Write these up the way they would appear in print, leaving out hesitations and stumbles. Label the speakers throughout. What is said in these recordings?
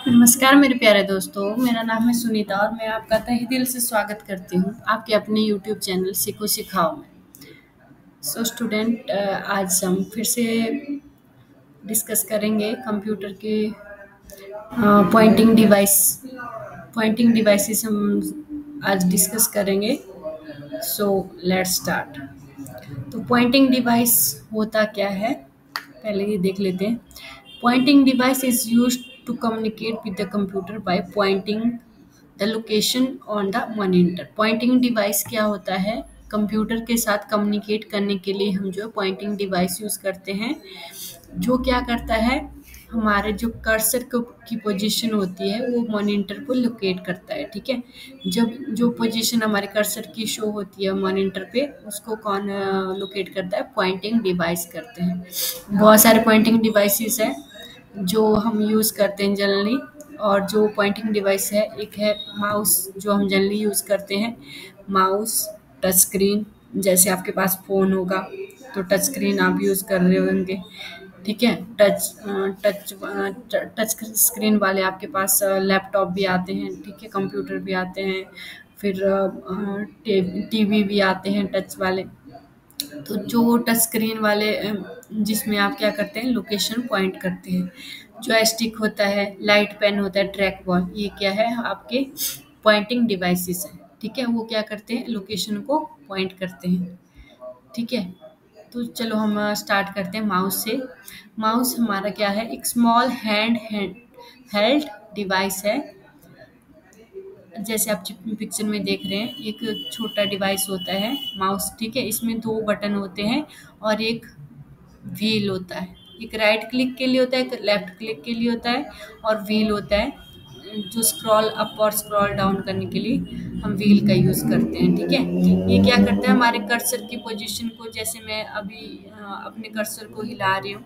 Speaker 1: नमस्कार मेरे प्यारे दोस्तों, मेरा नाम है सुनीता और मैं आपका तहे दिल से स्वागत करती हूँ आपके अपने यूट्यूब चैनल सीखो सिखाओ में। स्टूडेंट, आज हम फिर से डिस्कस करेंगे कंप्यूटर के पॉइंटिंग डिवाइसेस हम आज डिस्कस करेंगे। So let's start. तो पॉइंटिंग डिवाइस होता क्या है, पहले ये देख लेते हैं। Pointing device is used to communicate with the computer by pointing the location on the monitor. Pointing device क्या होता है? कंप्यूटर के साथ कम्युनिकेट करने के लिए हम जो है पॉइंटिंग डिवाइस यूज़ करते हैं। जो क्या करता है, हमारे जो कर्सर की पोजीशन होती है वो मॉनिटर को लोकेट करता है। ठीक है, जब जो पोजीशन हमारे कर्सर की शो होती है मॉनिटर पे, उसको कौन लोकेट करता है? पॉइंटिंग डिवाइस करते हैं। बहुत सारे पॉइंटिंग डिवाइसेस हैं जो हम यूज़ करते हैं जनरली। और जो पॉइंटिंग डिवाइस है, एक है माउस जो हम जनरली यूज़ करते हैं। माउस, टच स्क्रीन, जैसे आपके पास फ़ोन होगा तो टच स्क्रीन आप यूज़ कर रहे होंगे। ठीक है, टच स्क्रीन वाले आपके पास लैपटॉप भी आते हैं। ठीक है, कंप्यूटर भी आते हैं, फिर टीवी भी आते हैं टच वाले। तो जो टच स्क्रीन वाले जिसमें आप क्या करते हैं, लोकेशन पॉइंट करते हैं। जॉयस्टिक होता है, लाइट पेन होता है, ट्रैक बॉल, ये क्या है? आपके पॉइंटिंग डिवाइसेस हैं। ठीक है, वो क्या करते हैं? लोकेशन को पॉइंट करते हैं। ठीक है, तो चलो हम स्टार्ट करते हैं माउस से। माउस हमारा क्या है? एक स्मॉल हैंड हेल्ड डिवाइस है। जैसे आप पिक्चर में देख रहे हैं, एक छोटा डिवाइस होता है माउस। ठीक है, इसमें दो बटन होते हैं और एक व्हील होता है। एक राइट क्लिक के लिए होता है, एक लेफ्ट क्लिक के लिए होता है, और व्हील होता है जो स्क्रॉल अप और स्क्रॉल डाउन करने के लिए हम व्हील का यूज़ करते हैं। ठीक है, ये क्या करता है? हमारे कर्सर की पोजीशन को, जैसे मैं अभी अपने कर्सर को हिला रही हूँ,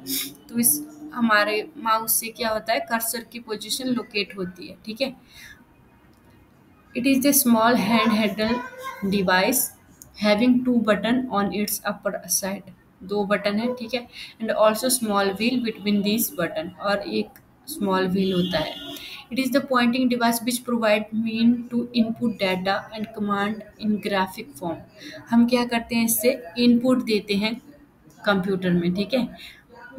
Speaker 1: तो इस हमारे माउस से क्या होता है? कर्सर की पोजीशन लोकेट होती है। ठीक है, it is a small handheld device having two button on its upper side. दो बटन है। ठीक है, and also small wheel between this button, और एक स्मॉल व्हील होता है। It is the pointing device which provide mean to input data and command in graphic form. हम क्या करते हैं? इससे इनपुट देते हैं कंप्यूटर में। ठीक है,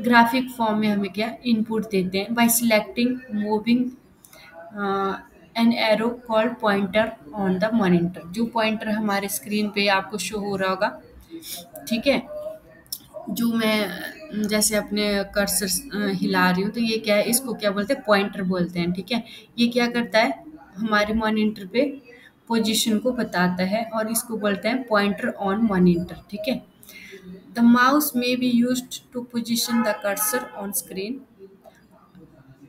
Speaker 1: ग्राफिक फॉर्म में हमें क्या इनपुट देते हैं? Bye selecting moving an arrow called pointer on the monitor. जो पॉइंटर हमारे स्क्रीन पे आपको शो हो रहा होगा। ठीक है, जो मैं जैसे अपने कर्सर हिला रही हूँ, तो ये क्या है? इसको क्या बोलते हैं? पॉइंटर बोलते हैं। ठीक है, ये क्या करता है? हमारे मॉनिटर पे पोजीशन को बताता है, और इसको बोलते हैं पॉइंटर ऑन मॉनिटर। ठीक है, द माउस में be used to position the cursor on screen,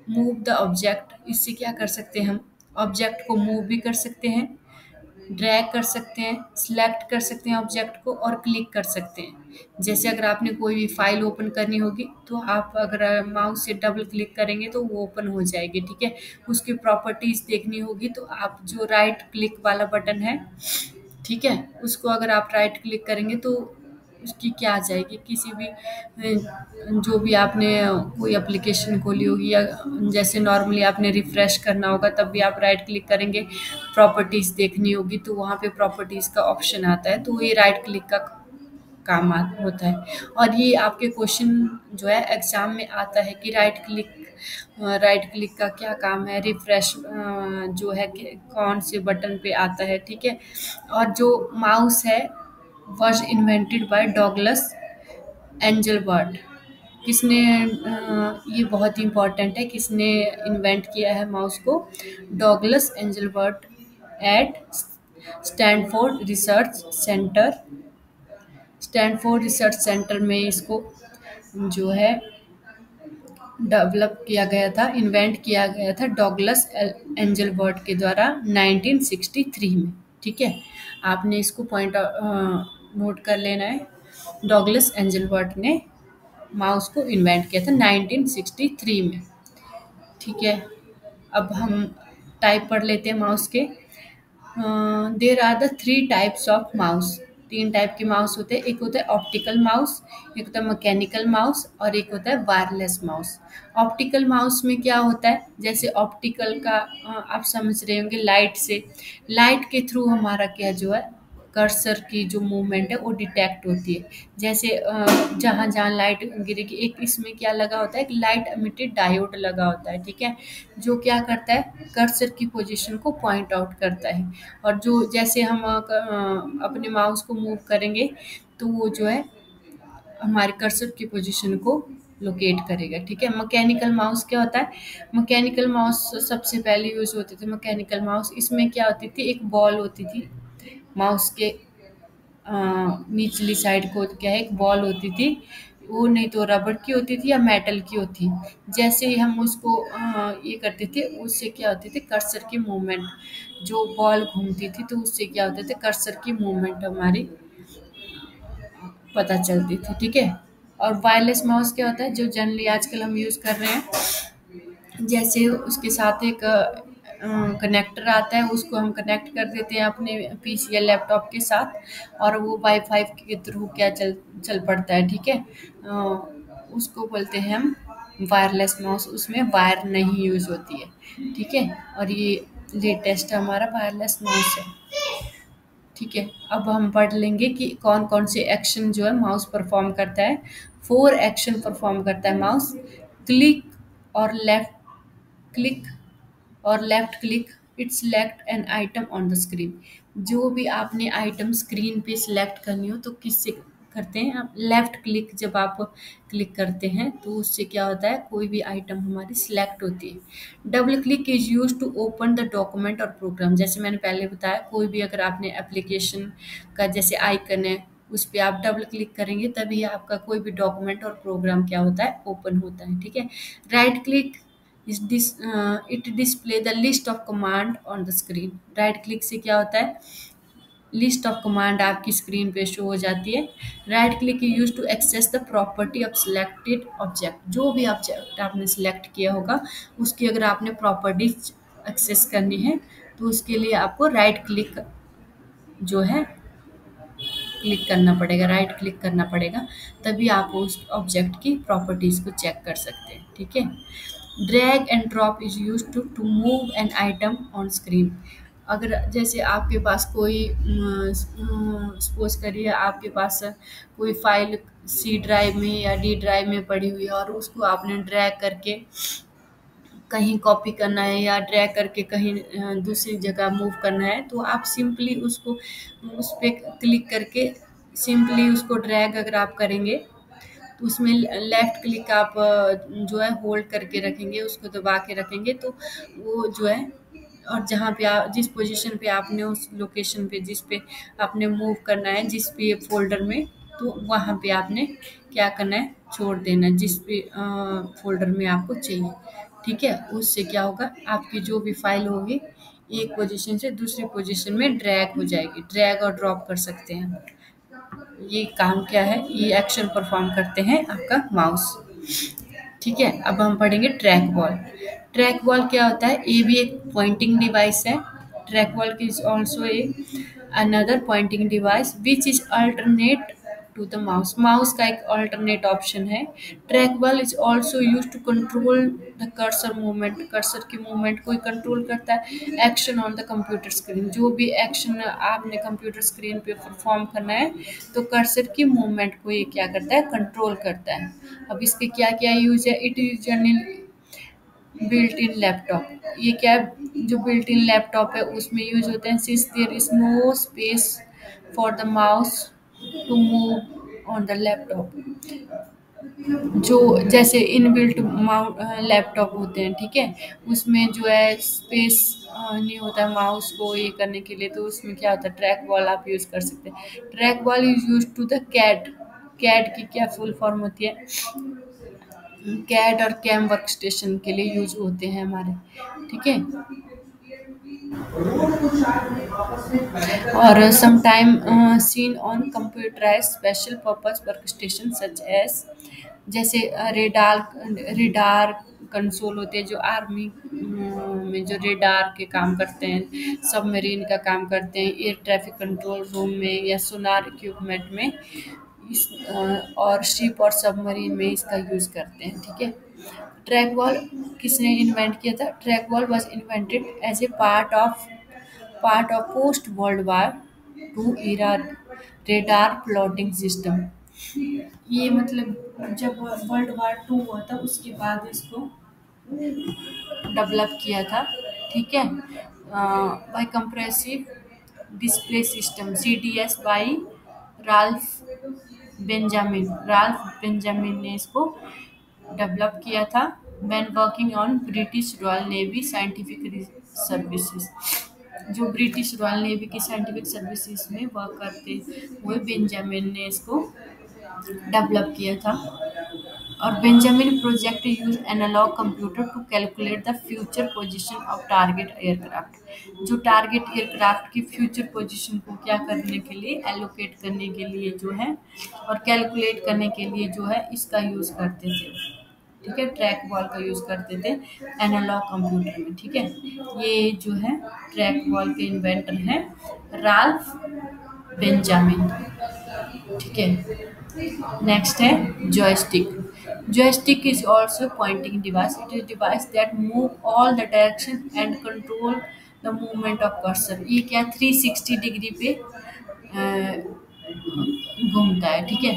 Speaker 1: move the object. इससे क्या कर सकते हैं? हम ऑब्जेक्ट को मूव भी कर सकते हैं, ड्रैग कर सकते हैं, सिलेक्ट कर सकते हैं ऑब्जेक्ट को, और क्लिक कर सकते हैं। जैसे अगर आपने कोई भी फाइल ओपन करनी होगी, तो आप अगर माउस से डबल क्लिक करेंगे तो वो ओपन हो जाएगी। ठीक है, उसकी प्रॉपर्टीज देखनी होगी तो आप जो राइट क्लिक वाला बटन है, ठीक है, उसको अगर आप राइट क्लिक करेंगे तो उसकी क्या आ जाएगी? किसी भी जो भी आपने कोई एप्लीकेशन खोली होगी, या जैसे नॉर्मली आपने रिफ्रेश करना होगा, तब भी आप राइट क्लिक करेंगे। प्रॉपर्टीज़ देखनी होगी तो वहाँ पे प्रॉपर्टीज़ का ऑप्शन आता है, तो ये राइट क्लिक का काम होता है। और ये आपके क्वेश्चन जो है एग्जाम में आता है कि राइट क्लिक का क्या काम है, रिफ्रेश जो है कौन से बटन पे आता है। ठीक है, और जो माउस है was invented by Douglas Engelbart. किसने ये बहुत ही इम्पोर्टेंट है, किसने इन्वेंट किया है माउस को? Douglas Engelbart at Stanford research centre. Stanford research centre में इसको जो है डेवलप किया गया था, इन्वेंट किया गया था डॉगलस एंजलबर्ट के द्वारा 1963 में। ठीक है, आपने इसको पॉइंट नोट कर लेना है। डॉगलस एंजलबर्ट ने माउस को इन्वेंट किया था 1963 में। ठीक है, अब हम टाइप पढ़ लेते हैं माउस के। There are the three types of mouse. तीन टाइप के माउस होते हैं, एक होता है ऑप्टिकल माउस, एक होता है मैकेनिकल माउस और एक होता है वायरलेस माउस। ऑप्टिकल माउस में क्या होता है, जैसे ऑप्टिकल का आप समझ रहे होंगे, लाइट से, लाइट के थ्रू हमारा क्या जो है कर्सर की जो मूवमेंट है वो डिटेक्ट होती है। जैसे जहाँ जहाँ लाइट गिरेगी, एक इसमें क्या लगा होता है, एक लाइट एमिटेड डायोड लगा होता है, ठीक है, जो क्या करता है कर्सर की पोजीशन को पॉइंट आउट करता है। और जो जैसे हम अपने माउस को मूव करेंगे तो वो जो है हमारे कर्सर की पोजीशन को लोकेट करेगा, ठीक है। मैकेनिकल माउस क्या होता है, मैकेनिकल माउस सबसे पहले यूज होते थे मैकेनिकल माउस। इसमें क्या होती थी, एक बॉल होती थी माउस के अ, निचली साइड को, क्या है एक बॉल होती थी, वो नहीं तो रबड़ की होती थी या मेटल की होती। जैसे ही हम उसको ये करते थे उससे क्या होती थी कर्सर की मूवमेंट, जो बॉल घूमती थी तो उससे क्या होते थे कर्सर की मूवमेंट हमारी पता चलती थी, ठीक है। और वायरलेस माउस क्या होता है, जो जनरली आजकल हम यूज़ कर रहे हैं, जैसे उसके साथ एक कनेक्टर आता है, उसको हम कनेक्ट कर देते हैं अपने पीसी या लैपटॉप के साथ और वो वाईफाई के थ्रू क्या चल चल पड़ता है, ठीक है। उसको बोलते हैं हम वायरलेस माउस, उसमें वायर नहीं यूज़ होती है, ठीक है। और ये लेटेस्ट हमारा वायरलेस माउस है, ठीक है। अब हम पढ़ लेंगे कि कौन कौन से एक्शन जो है माउस परफॉर्म करता है। 4 एक्शन परफॉर्म करता है माउस। क्लिक और लेफ्ट क्लिक और left click, it select an item on the screen. जो भी आपने आइटम स्क्रीन पे सिलेक्ट करनी हो तो किससे करते हैं आप, लेफ्ट क्लिक जब आप क्लिक करते हैं तो उससे क्या होता है कोई भी आइटम हमारी सिलेक्ट होती है। Double click is use to open the document और प्रोग्राम। जैसे मैंने पहले बताया, कोई भी अगर आपने एप्लीकेशन का जैसे आइकन है उस पर आप डबल क्लिक करेंगे तभी आपका कोई भी डॉक्यूमेंट और प्रोग्राम क्या होता है ओपन होता है, ठीक है। Right click it display the list of command on the screen. Right click से क्या होता है, लिस्ट ऑफ कमांड आपकी स्क्रीन पे शो हो जाती है। Right click use to access the property of selected object. जो भी ऑब्जेक्ट आपने सिलेक्ट किया होगा उसकी अगर आपने प्रॉपर्टीज एक्सेस करनी है तो उसके लिए आपको राइट क्लिक जो है क्लिक करना पड़ेगा, राइट क्लिक करना पड़ेगा, तभी आप उस ऑब्जेक्ट की प्रॉपर्टीज़ को चेक कर सकते हैं, ठीक है। Drag and drop is use to move an item on screen. अगर जैसे आपके पास कोई सपोज करिए आपके पास कोई फाइल सी ड्राइव में या डी ड्राइव में पड़ी हुई है और उसको आपने ड्रैग करके कहीं कॉपी करना है या ड्रैग करके कहीं दूसरी जगह मूव करना है तो आप सिंपली उसको उस पर क्लिक करके सिंपली उसको ड्रैग अगर आप करेंगे तो उसमें लेफ्ट क्लिक आप जो है होल्ड करके रखेंगे, उसको दबा के रखेंगे तो वो जो है और जहाँ पे आप जिस पोजीशन पे आपने उस लोकेशन पे जिस पे आपने मूव करना है जिस भी फोल्डर में, तो वहाँ पे आपने क्या करना है छोड़ देना है जिस भी फोल्डर में आपको चाहिए, ठीक है। उससे क्या होगा आपकी जो भी फाइल होगी एक पोजीशन से दूसरी पोजीशन में ड्रैग हो जाएगी, ड्रैग और ड्रॉप कर सकते हैं। ये काम क्या है, ये एक्शन परफॉर्म करते हैं आपका माउस, ठीक है। अब हम पढ़ेंगे ट्रैक बॉल। ट्रैक बॉल क्या होता है, ये भी एक पॉइंटिंग डिवाइस है। Track ball is also a another pointing device which is alternate to the mouse. Mouse का एक अल्टरनेट ऑप्शन है। Track ball is also use to control the cursor movement. Cursor की मूवमेंट को control करता है। Action on the computer screen, जो भी action आपने कंप्यूटर स्क्रीन पे परफॉर्म करना है तो कर्सर की मूवमेंट को ये क्या करता है कंट्रोल करता है। अब इसके क्या क्या यूज है, it is generally built in laptop. ये क्या है जो बिल्ट इन लैपटॉप है उसमें यूज होते हैं since there is no space for the mouse to move on the laptop. जो जैसे इनबिल्ट माउंट लैपटॉप होते हैं, ठीक है, उसमें जो है स्पेस नहीं होता है माउस को ये करने के लिए, तो उसमें क्या होता है ट्रैक बॉल आप यूज कर सकते हैं। Track ball is use to the CAD. CAD की क्या फुल फॉर्म होती है, कैड और कैम वर्क स्टेशन के लिए यूज होते हैं हमारे, ठीक है। और sometime seen on computerise special purpose work station such as, जैसे रेडार रेडार कंसोल होते हैं जो आर्मी में जो रेडार के काम करते हैं, सबमरीन का काम करते हैं, एयर ट्रैफिक कंट्रोल रूम में या सोनार इक्विपमेंट में इस और शिप और सबमरीन में इसका यूज़ करते हैं। ठीक है। ट्रैक वॉल किसने इन्वेंट किया था? Track ball was invented as a part of post world war two era radar plotting system. ये मतलब जब वर्ल्ड वार टू हुआ था उसके बाद इसको डेवलप किया था। ठीक है। By comprehensive display system CDS by Ralph Ralph Benjamin ने इसको डेवलप किया था when working on British Royal Navy scientific services. जो ब्रिटिश रॉयल नेवी की साइंटिफिक सर्विसेज में वर्क करते हुए बेंजामिन ने इसको डेवलप किया था। और Benjamin project use analogue computer to calculate the future position of target aircraft. जो टारगेट एयरक्राफ्ट की फ्यूचर पोजीशन को क्या करने के लिए, एलोकेट करने के लिए जो है और कैलकुलेट करने के लिए जो है इसका यूज़ करते थे। ठीक है। ट्रैक बॉल का यूज़ करते थे एनालॉग कंप्यूटर में। ठीक है। ये जो है ट्रैक बॉल के इन्वेंटर हैं राल्फ बेंजामिन। ठीक है। नेक्स्ट है joystick. Joystick is also a pointing device. It is a device that move all the direction and control the movement of cursor. ये क्या 360 डिग्री पे घूमता है। ठीक है।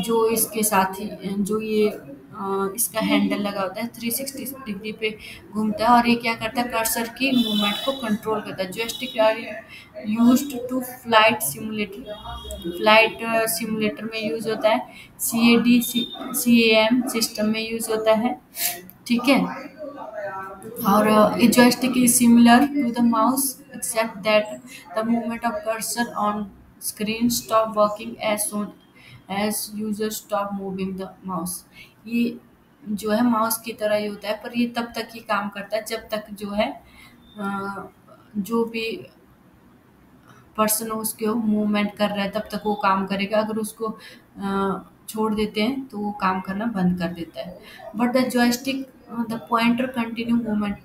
Speaker 1: जो इसके साथ ही जो ये इसका हैंडल लगा होता है 360 डिग्री पे घूमता है और ये क्या करता है, कर्सर की मूवमेंट को कंट्रोल करता है। Joystick are used to flight simulator में यूज होता है, CAM सिस्टम में यूज होता है। ठीक है। और a joystick is similar to the mouse except that the movement of cursor on screen stop working as soon as user stop moving the mouse। ये जो है माउस की तरह ही होता है पर ये तब तक ही काम करता है जब तक जो है जो भी पर्सन उसके मूवमेंट कर रहा है तब तक वो काम करेगा। अगर उसको छोड़ देते हैं तो वो काम करना बंद कर देता है। But the joystick the pointer continue movement.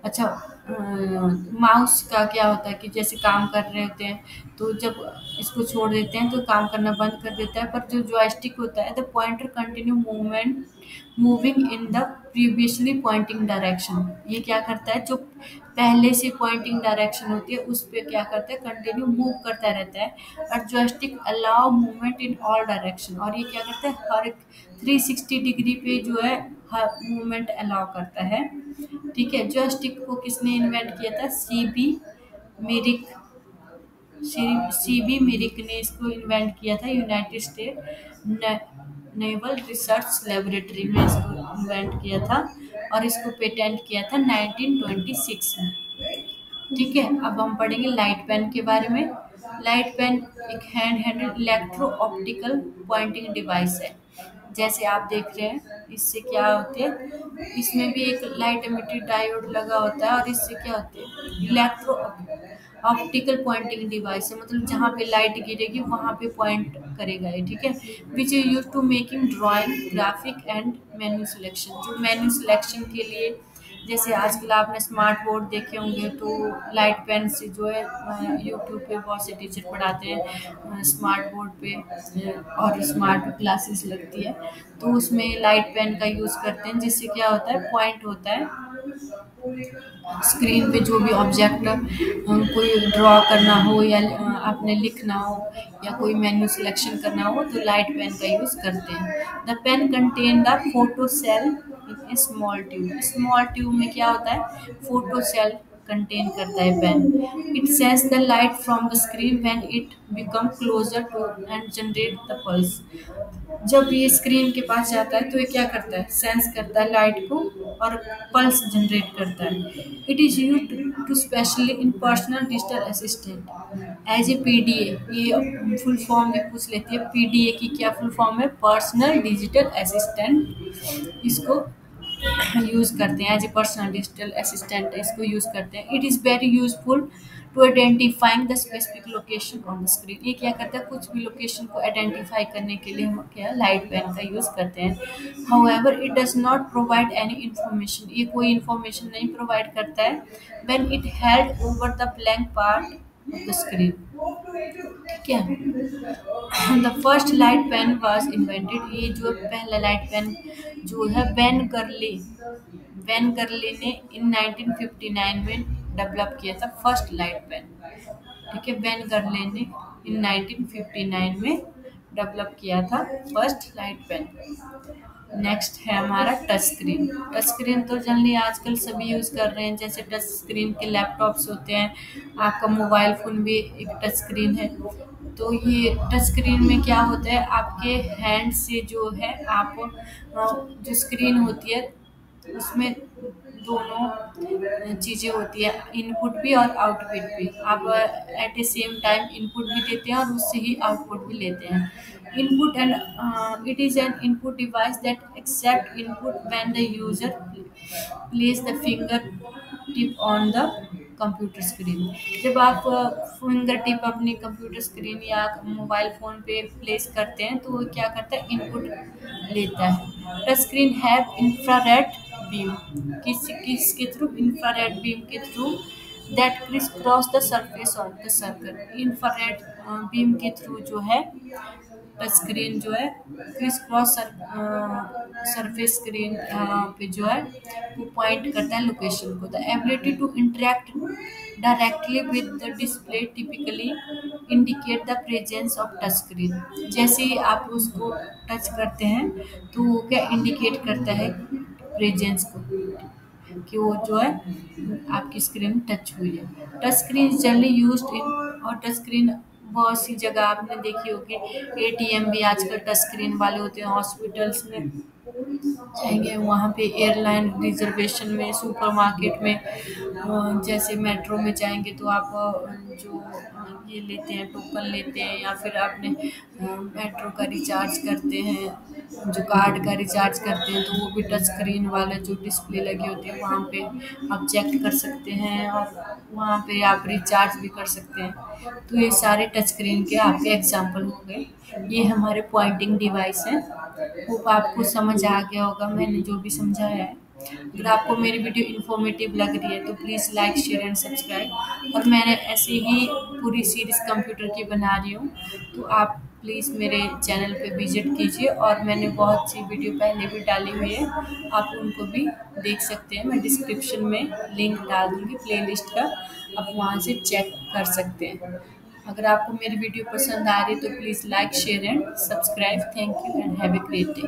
Speaker 1: अच्छा, माउस का क्या होता है कि जैसे काम कर रहे होते हैं तो जब इसको छोड़ देते हैं तो काम करना बंद कर देता है, पर जो जॉयस्टिक होता है the pointer continue movement moving in the previously pointing direction. ये क्या करता है, जो पहले से पॉइंटिंग डायरेक्शन होती है उस पे क्या करता है, कंटिन्यू मूव करता रहता है। और joystick allow movement in all direction, और ये क्या करता है हर एक 360 डिग्री पे जो है हर मूवमेंट अलाउ करता है। ठीक है। जॉयस्टिक को किसने इन्वेंट किया था? मिरिक मिरिक ने इसको इन्वेंट किया था। United state naval research laboratory में इसको इन्वेंट किया था और इसको पेटेंट किया था 1926 में। ठीक है। अब हम पढ़ेंगे लाइट पेन के बारे में। लाइट पेन एक hand handle electro optical Poynting device है। जैसे आप देख रहे हैं इससे क्या होते हैं, इसमें भी एक लाइट एमिटर डायोड लगा होता है और इससे क्या होते हैं, इलेक्ट्रो ऑप्टिकल पॉइंटिंग डिवाइस है। मतलब जहाँ पे लाइट गिरेगी वहाँ पे पॉइंट करेगा ये। ठीक है। Which is use to making drawing graphic and menu selection. जो मेन्यू सिलेक्शन के लिए, जैसे आजकल आपने स्मार्ट बोर्ड देखे होंगे तो लाइट पेन से जो है यूट्यूब पे बहुत से टीचर पढ़ाते हैं स्मार्ट बोर्ड पे और स्मार्ट क्लासेस लगती है तो उसमें लाइट पेन का यूज़ करते हैं, जिससे क्या होता है पॉइंट होता है स्क्रीन पे जो भी ऑब्जेक्ट कोई ड्रॉ करना हो या आपने लिखना हो या कोई मेन्यू सिलेक्शन करना हो तो लाइट पेन का यूज़ करते हैं। The pen contain the photo cell in small tube. Small tube में क्या होता है, फोटो सेल कंटेन करता है pen. It sense the light from the screen when it become closer to and generate the pulse. जब ये screen के पास जाता है तो ये क्या करता है, सेंस करता है लाइट को और पल्स जनरेट करता है। It is use to specially in personal digital assistant as a PDA। ये फुल फॉर्म भी पूछ लेती है, PDA की क्या फुल फॉर्म है, पर्सनल डिजिटल असिस्टेंट इसको यूज़ करते हैं as a personal digital assistant, इसको यूज़ करते हैं। It is very useful to identifying the specific location on the screen. ये क्या करता है, कुछ भी लोकेशन को आइडेंटिफाई करने के लिए हम क्या लाइट पेन का यूज़ करते हैं। However it does not provide any information, ये कोई इंफॉर्मेशन नहीं प्रोवाइड करता है when it held over the blank part of the screen. ठीक है। The first light pen was invented, ये जो पहला लाइट पेन जो है वेन गर्ले ने इन 1959 में डेवलप किया था फर्स्ट लाइट पेन। ठीक है, वेन गर्ले ने इन 1959 में डेवलप किया था फर्स्ट लाइट पेन। नेक्स्ट है हमारा टच स्क्रीन। टच स्क्रीन तो जनरली आजकल सभी यूज़ कर रहे हैं, जैसे टच स्क्रीन के लैपटॉप्स होते हैं, आपका मोबाइल फ़ोन भी एक टच स्क्रीन है। तो ये टच स्क्रीन में क्या होता है, आपके हैंड से जो है आप जो स्क्रीन होती है उसमें दोनों चीज़ें होती है, इनपुट भी और आउटपुट भी। आप at the same time input भी देते हैं और उससे ही आउटपुट भी लेते हैं। Input and it is an input device that accept input when the user place the finger tip on the computer screen. जब आप फिंगर टिप अपनी कंप्यूटर स्क्रीन या मोबाइल फ़ोन पे प्लेस करते हैं तो वो क्या करता है, इनपुट लेता है। Touch screen have infrared beam, किसके थ्रू, इंफ्रारेड बीम के through that criss cross the surface of the circle. Infrared beam के थ्रू जो है टच स्क्रीन जो है क्रिस क्रॉस सरफेस स्क्रीन पे जो है वो पॉइंट करता है लोकेशन को। The ability to interact directly with the display typically indicate the presence of touch screen. जैसे ही आप उसको टच करते हैं तो वो क्या इंडिकेट करता है, प्रेजेंस को, कि वो जो है आपकी स्क्रीन टच हुई है। Touch screen generally used in, और टच स्क्रीन बहुत सी जगह आपने देखी होगी, एटीएम भी आजकल टच स्क्रीन वाले होते हैं। हॉस्पिटल्स में जाएंगे वहाँ पे, एयरलाइन रिजर्वेशन में, सुपरमार्केट में, जैसे मेट्रो में जाएंगे तो आप जो ये लेते हैं, टोकन लेते हैं, या फिर आपने मेट्रो का रिचार्ज करते हैं, जो कार्ड का रिचार्ज करते हैं, तो वो भी टच स्क्रीन वाला जो डिस्प्ले लगी होती है वहाँ पे आप चेक कर सकते हैं और वहाँ पे आप रिचार्ज भी कर सकते हैं। तो ये सारे टच स्क्रीन के आपके एग्जाम्पल हो गए। ये हमारे पॉइंटिंग डिवाइस हैं। होप आपको समझ आ गया होगा मैंने जो भी समझाया है। अगर आपको मेरी वीडियो इन्फॉर्मेटिव लग रही है तो please like, share and subscribe. और मैंने ऐसे ही पूरी सीरीज़ कंप्यूटर की बना रही हूँ, तो आप प्लीज़ मेरे चैनल पे विजिट कीजिए। और मैंने बहुत सी वीडियो पहले भी डाली हुई है, आप उनको भी देख सकते हैं। मैं डिस्क्रिप्शन में लिंक डाल दूँगी प्लेलिस्ट का, आप वहाँ से चेक कर सकते हैं। अगर आपको मेरी वीडियो पसंद आ रही है तो please like, share and subscribe. Thank you and have a great day.